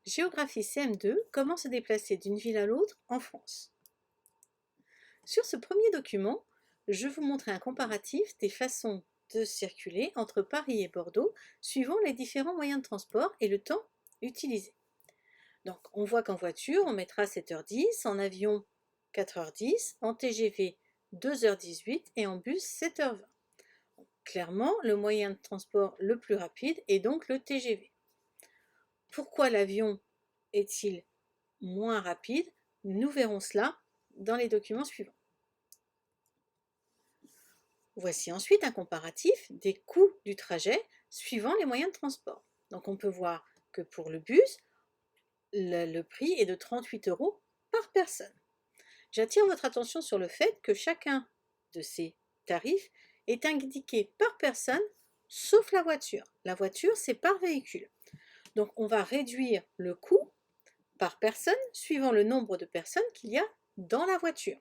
Géographie CM2, comment se déplacer d'une ville à l'autre en France. Sur ce premier document, je vous montre un comparatif des façons de circuler entre Paris et Bordeaux suivant les différents moyens de transport et le temps utilisé. Donc on voit qu'en voiture, on mettra 7h10, en avion 4h10, en TGV 2h18 et en bus 7h20. Clairement, le moyen de transport le plus rapide est donc le TGV. Pourquoi l'avion est-il moins rapide? Nous verrons cela dans les documents suivants. Voici ensuite un comparatif des coûts du trajet suivant les moyens de transport. Donc on peut voir que pour le bus, le prix est de 38 € par personne. J'attire votre attention sur le fait que chacun de ces tarifs est indiqué par personne, sauf la voiture. La voiture, c'est par véhicule. Donc on va réduire le coût par personne suivant le nombre de personnes qu'il y a dans la voiture.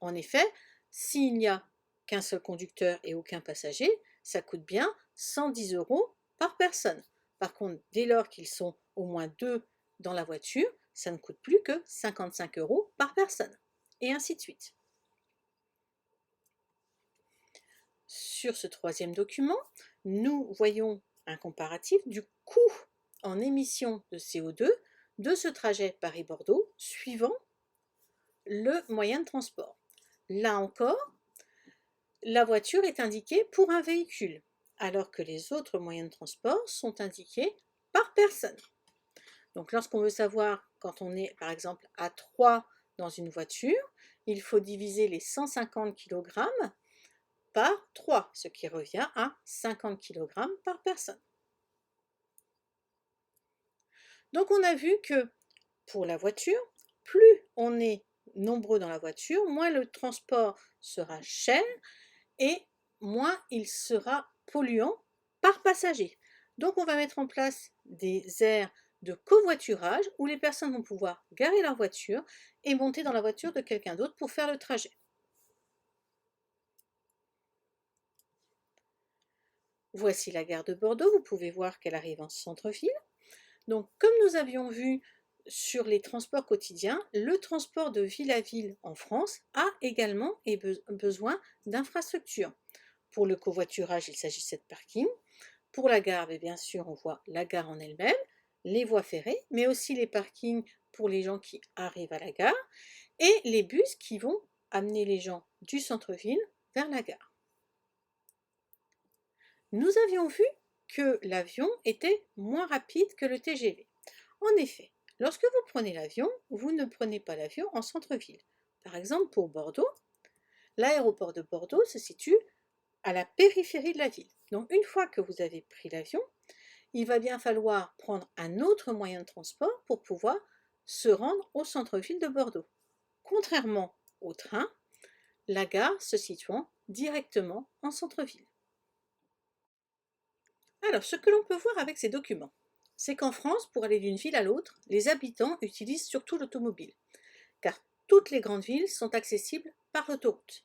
En effet, s'il n'y a qu'un seul conducteur et aucun passager, ça coûte bien 110 € par personne. Par contre, dès lors qu'ils sont au moins deux dans la voiture, ça ne coûte plus que 55 € par personne, et ainsi de suite. Sur ce troisième document, nous voyons un comparatif du coût en émissions de CO2 de ce trajet Paris-Bordeaux suivant le moyen de transport. Là encore, la voiture est indiquée pour un véhicule, alors que les autres moyens de transport sont indiqués par personne. Donc lorsqu'on veut savoir, quand on est par exemple à 3 dans une voiture, il faut diviser les 150 kg par 3, ce qui revient à 50 kg par personne. Donc on a vu que pour la voiture, plus on est nombreux dans la voiture, moins le transport sera cher et moins il sera polluant par passager. Donc on va mettre en place des aires de covoiturage où les personnes vont pouvoir garer leur voiture et monter dans la voiture de quelqu'un d'autre pour faire le trajet. Voici la gare de Bordeaux, vous pouvez voir qu'elle arrive en centre-ville. Donc comme nous avions vu sur les transports quotidiens, le transport de ville à ville en France a également besoin d'infrastructures. Pour le covoiturage, il s'agissait de parking. Pour la gare, bien sûr, on voit la gare en elle-même, les voies ferrées, mais aussi les parkings pour les gens qui arrivent à la gare et les bus qui vont amener les gens du centre-ville vers la gare. Nous avions vu que l'avion était moins rapide que le TGV. En effet, lorsque vous prenez l'avion, vous ne prenez pas l'avion en centre-ville. Par exemple, pour Bordeaux, l'aéroport de Bordeaux se situe à la périphérie de la ville. Donc une fois que vous avez pris l'avion, il va bien falloir prendre un autre moyen de transport pour pouvoir se rendre au centre-ville de Bordeaux. Contrairement au train, la gare se situant directement en centre-ville. Alors, ce que l'on peut voir avec ces documents, c'est qu'en France, pour aller d'une ville à l'autre, les habitants utilisent surtout l'automobile, car toutes les grandes villes sont accessibles par l'autoroute.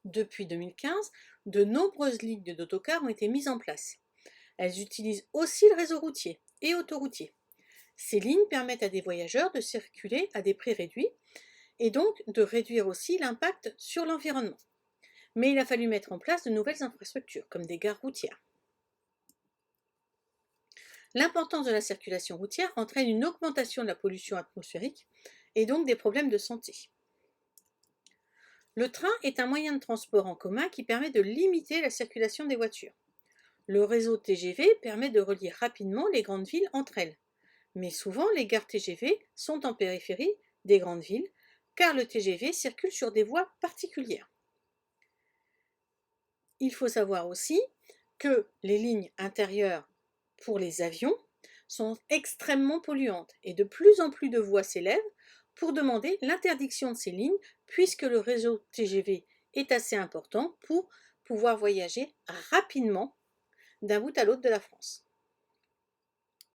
Depuis 2015, de nombreuses lignes d'autocars ont été mises en place. Elles utilisent aussi le réseau routier et autoroutier. Ces lignes permettent à des voyageurs de circuler à des prix réduits et donc de réduire aussi l'impact sur l'environnement. Mais il a fallu mettre en place de nouvelles infrastructures, comme des gares routières. L'importance de la circulation routière entraîne une augmentation de la pollution atmosphérique et donc des problèmes de santé. Le train est un moyen de transport en commun qui permet de limiter la circulation des voitures. Le réseau TGV permet de relier rapidement les grandes villes entre elles. Mais souvent, les gares TGV sont en périphérie des grandes villes, car le TGV circule sur des voies particulières. Il faut savoir aussi que les lignes intérieures pour les avions sont extrêmement polluantes et de plus en plus de voix s'élèvent pour demander l'interdiction de ces lignes puisque le réseau TGV est assez important pour pouvoir voyager rapidement d'un bout à l'autre de la France.